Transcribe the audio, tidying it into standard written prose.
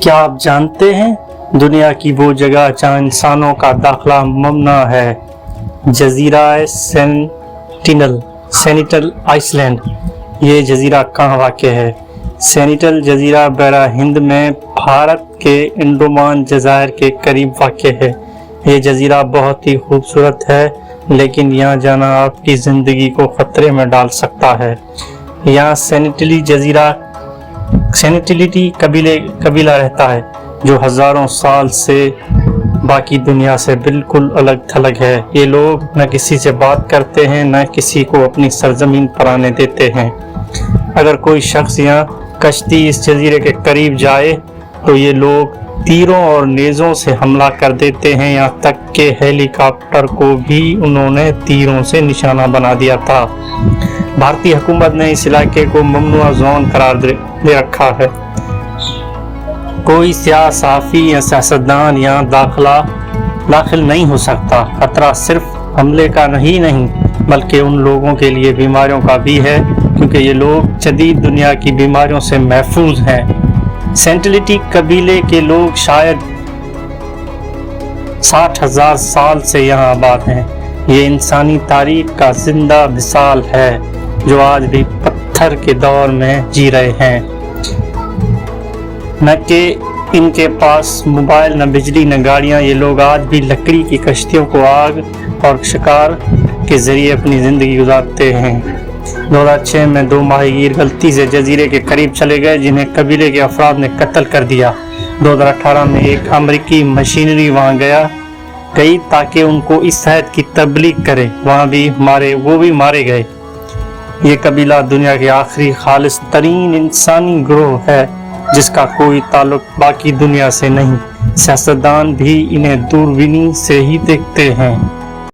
کیا آپ جانتے ہیں دنیا کی وہ جگہ جہاں انسانوں کا داخلہ ممنوع ہے؟ جزیرہ سینٹل آئس لینڈ۔ یہ جزیرہ کہاں واقع ہے؟ سینٹل جزیرہ بحیرہ ہند میں بھارت کے انڈمان جزائر کے قریب واقع ہے۔ یہ جزیرہ بہت ہی خوبصورت ہے، لیکن یہاں جانا آپ کی زندگی کو خطرے میں ڈال سکتا ہے۔ یہاں سینٹیلیٹی قبیلہ رہتا ہے جو ہزاروں سال سے باقی دنیا سے بالکل الگ تھلگ ہے۔ یہ لوگ نہ کسی سے بات کرتے ہیں، نہ کسی کو اپنی سرزمین پر آنے دیتے ہیں۔ اگر کوئی شخص یہاں کشتی اس جزیرے کے قریب جائے تو یہ لوگ تیروں اور نیزوں سے حملہ کر دیتے ہیں، یہاں تک کہ ہیلی کاپٹر کو بھی انہوں نے تیروں سے نشانہ بنا دیا تھا۔ بھارتی حکومت نے اس علاقے کو ممنوع زون قرار دے رکھا ہے۔ کوئی سیاہ، صحافی یا سیاستدان یہاں داخل نہیں ہو سکتا۔ خطرہ صرف حملے کا ہی نہیں بلکہ ان لوگوں کے لیے بیماریوں کا بھی ہے، کیونکہ یہ لوگ جدید دنیا کی بیماریوں سے محفوظ ہیں۔ سینٹیلیٹی قبیلے کے لوگ شاید 60,000 سال سے یہاں آباد ہیں۔ یہ انسانی تاریخ کا زندہ مثال ہے جو آج بھی پتھر کے دور میں جی رہے ہیں۔ نہ کہ ان کے پاس موبائل، نہ بجلی، نہ گاڑیاں۔ یہ لوگ آج بھی لکڑی کی کشتیوں کو آگ اور شکار کے ذریعے اپنی زندگی گزارتے ہیں۔ 2006 میں 2 ماہی گیر غلطی سے جزیرے کے قریب چلے گئے جنہیں قبیلے کے افراد نے قتل کر دیا۔ 2018 میں ایک امریکی مشینری وہاں گئی تاکہ ان کو اس عہد کی تبلیغ کرے، وہ بھی مارے گئے۔ یہ قبیلہ دنیا کے آخری خالص ترین انسانی گروہ ہے جس کا کوئی تعلق باقی دنیا سے نہیں۔ سیاستدان بھی انہیں دوربینی سے ہی دیکھتے ہیں۔